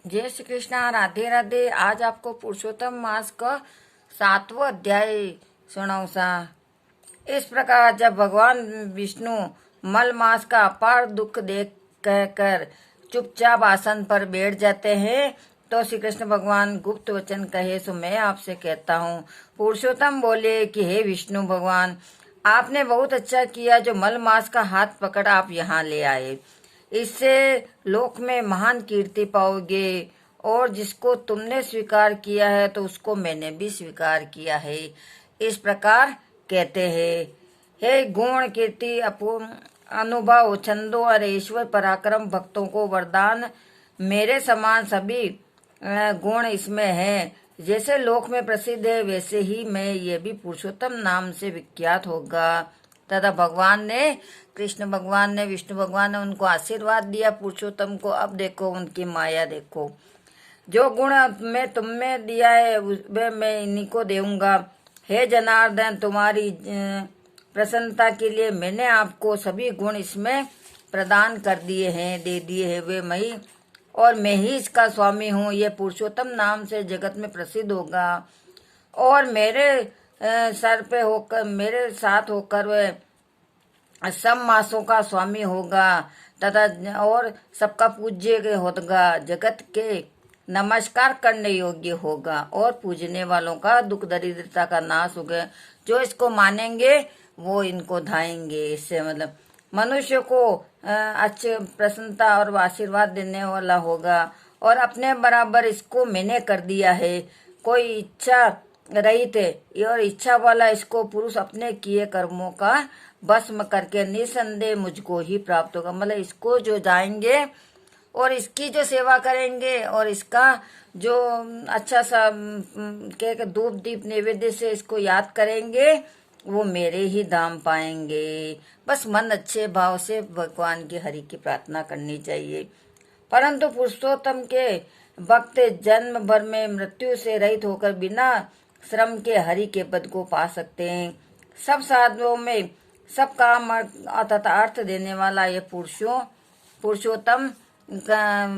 जय श्री कृष्णा। राधे राधे। आज आपको पुरुषोत्तम मास का 7वां अध्याय सुनाऊंगा। इस प्रकार जब भगवान विष्णु मल मास का अपार दुख देख कहकर चुपचाप आसन पर बैठ जाते हैं तो श्री कृष्ण भगवान गुप्त वचन कहे सो मैं आपसे कहता हूँ। पुरुषोत्तम बोले कि हे विष्णु भगवान, आपने बहुत अच्छा किया जो मल मास का हाथ पकड़ आप यहाँ ले आए। इससे लोक में महान कीर्ति पाओगे और जिसको तुमने स्वीकार किया है तो उसको मैंने भी स्वीकार किया है। इस प्रकार कहते हैं, हे गुण कीर्ति अनुभव छंदों और ईश्वर पराक्रम भक्तों को वरदान मेरे समान सभी गुण इसमें हैं। जैसे लोक में प्रसिद्ध है वैसे ही मैं ये भी पुरुषोत्तम नाम से विख्यात होगा। तथा भगवान ने कृष्ण भगवान ने विष्णु भगवान ने उनको आशीर्वाद दिया पुरुषोत्तम को। अब देखो उनकी माया देखो। जो गुण मैं तुम्हें दिया है वह मैं इन्हीं को दूंगा। हे जनार्दन, तुम्हारी प्रसन्नता के लिए मैंने आपको सभी गुण इसमें प्रदान कर दिए हैं, दे दिए हैं। वे मैं और मैं ही इसका स्वामी हूँ। ये पुरुषोत्तम नाम से जगत में प्रसिद्ध होगा और मेरे सर पे होकर मेरे साथ होकर वह सब मासों का स्वामी होगा तथा और सबका पूज्य होगा। जगत के नमस्कार करने योग्य होगा और पूजने वालों का दुख दरिद्रता का नाश होगा। जो इसको मानेंगे वो इनको धाएंगे। इससे मतलब मनुष्य को अच्छे प्रसन्नता और आशीर्वाद देने वाला होगा और अपने बराबर इसको मैंने कर दिया है। कोई इच्छा रहित और इच्छा वाला इसको पुरुष अपने किए कर्मों का भस्म करके निसंदेह मुझको ही प्राप्त होगा। मतलब इसको जो जाएंगे और इसकी जो सेवा करेंगे और इसका जो अच्छा सा के धूप दीप नैवेद्य से इसको याद करेंगे वो मेरे ही धाम पाएंगे। बस मन अच्छे भाव से भगवान की हरि की प्रार्थना करनी चाहिए। परंतु पुरुषोत्तम के भक्त जन्म भर में मृत्यु से रहित होकर बिना श्रम के हरि के पद को पा सकते हैं। सब साधुओं में सब काम तथा अर्थ देने वाला ये पुरुषोत्तम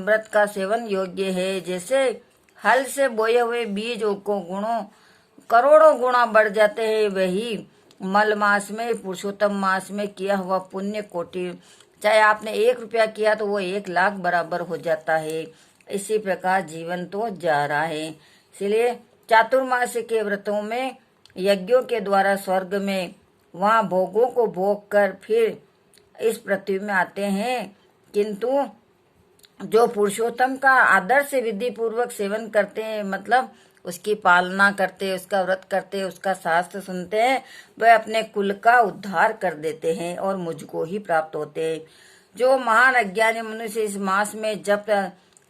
व्रत का सेवन योग्य है। जैसे हल से बोए हुए बीज को गुणों करोड़ों गुना बढ़ जाते हैं, वही मल मास में पुरुषोत्तम मास में किया हुआ पुण्य कोटि, चाहे आपने 1 रुपया किया तो वो 1 लाख बराबर हो जाता है। इसी प्रकार जीवन तो जा रहा है। इसलिए चातुर्मास के व्रतों में यज्ञों के द्वारा स्वर्ग में वहाँ भोगों को भोग कर फिर इस पृथ्वी में आते हैं। किंतु जो पुरुषोत्तम का आदर से विधि पूर्वक सेवन करते हैं, मतलब उसकी पालना करते, उसका व्रत करते, उसका शास्त्र सुनते हैं, वह अपने कुल का उद्धार कर देते हैं और मुझको ही प्राप्त होते हैं। जो महान अज्ञानी मनुष्य इस मास में जप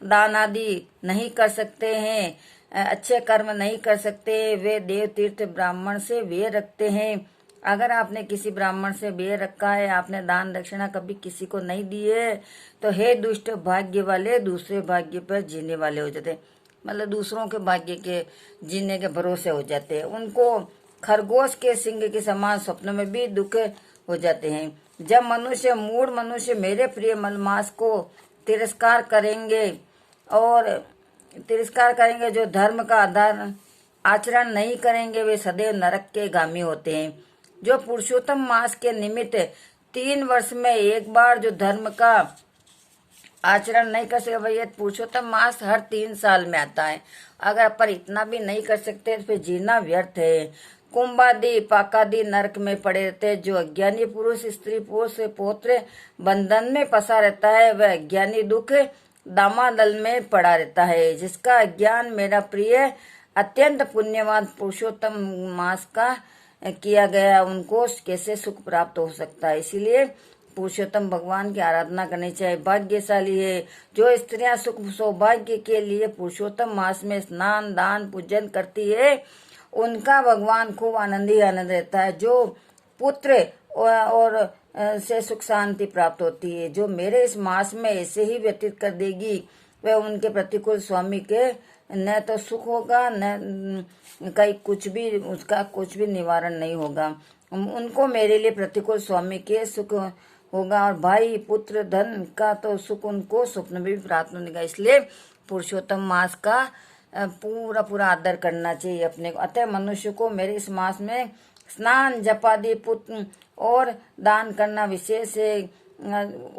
दान आदि नहीं कर सकते हैं, अच्छे कर्म नहीं कर सकते, वे देव तीर्थ ब्राह्मण से वे रखते हैं। अगर आपने किसी ब्राह्मण से बेर रखा है, आपने दान दक्षिणा कभी किसी को नहीं दी है, तो हे दुष्ट भाग्य वाले दूसरे भाग्य पर जीने वाले हो जाते, मतलब दूसरों के भाग्य के जीने के भरोसे हो जाते हैं। उनको खरगोश के सिंह के समान स्वप्न में भी दुख हो जाते हैं। जब मनुष्य मूढ़ मनुष्य मेरे प्रिय मलमास को तिरस्कार करेंगे जो धर्म का आधार आचरण नहीं करेंगे, वे सदैव नरक के गामी होते हैं। जो पुरुषोत्तम मास के निमित्त 3 वर्ष में एक बार जो धर्म का आचरण नहीं कर सकते, भैया पुरुषोत्तम मास हर 3 साल में आता है। अगर पर इतना भी नहीं कर सकते तो फिर जीना व्यर्थ है। कुंभादि पाकादि नरक में पड़े रहते। जो अज्ञानी पुरुष स्त्री पुरुष पौत्र बंधन में फंसा रहता है, वह अज्ञानी दुख दामादल में पड़ा रहता है। जिसका अज्ञान मेरा प्रिय अत्यंत पुण्यवान पुरुषोत्तम मास का किया गया, उनको कैसे सुख प्राप्त हो सकता है। इसीलिए पुरुषोत्तम भगवान की आराधना करनी चाहिए। भाग्यशाली है जो स्त्रियां सुख सौभाग्य के लिए पुरुषोत्तम मास में स्नान दान पूजन करती है, उनका भगवान खूब आनंद ही आनंद रहता है। जो पुत्र और से सुख शांति प्राप्त होती है। जो मेरे इस मास में ऐसे ही व्यतीत कर देगी, वह उनके प्रतिकूल स्वामी के न तो सुख होगा न कहीं कुछ भी उसका कुछ भी निवारण नहीं होगा। उनको मेरे लिए प्रतिकूल स्वामी के सुख होगा और भाई पुत्र धन का तो सुख उनको स्वप्न में भी प्राप्त होगा। इसलिए पुरुषोत्तम मास का पूरा पूरा आदर करना चाहिए अपने को। अतः मनुष्य को मेरे इस मास में स्नान जपादि पुत्र और दान करना विशेष है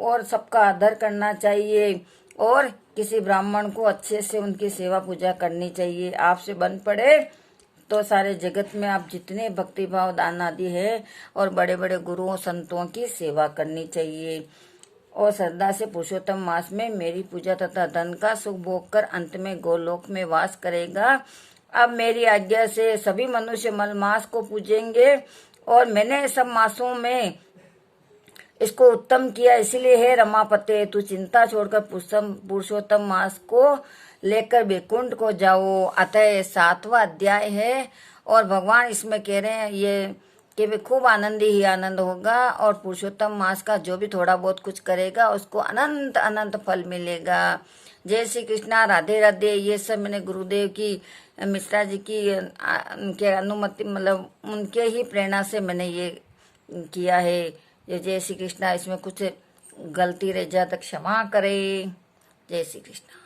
और सबका आदर करना चाहिए और किसी ब्राह्मण को अच्छे से उनकी सेवा पूजा करनी चाहिए। आपसे बन पड़े तो सारे जगत में आप जितने भक्तिभाव दान आदि है और बड़े बड़े गुरुओं संतों की सेवा करनी चाहिए और श्रद्धा से पुरुषोत्तम मास में मेरी पूजा तथा धन का सुख भोग कर अंत में गोलोक में वास करेगा। अब मेरी आज्ञा से सभी मनुष्य मल मास को पूजेंगे और मैंने सब मासों में इसको उत्तम किया, इसलिए है रमापते तू चिंता छोड़कर पुरुषोत्तम मास को लेकर वैकुंठ को जाओ। अतः 7वां अध्याय है और भगवान इसमें कह रहे हैं ये कि भी खूब आनंद ही आनंद होगा और पुरुषोत्तम मास का जो भी थोड़ा बहुत कुछ करेगा उसको अनंत अनंत फल मिलेगा। जय श्री कृष्णा, राधे राधे। ये सब मैंने गुरुदेव की मिश्रा जी की के अनुमति मतलब उनके ही प्रेरणा से मैंने ये किया है। ये जय श्री कृष्णा, इसमें कुछ गलती रह जाए तो क्षमा करे। जय श्री कृष्णा।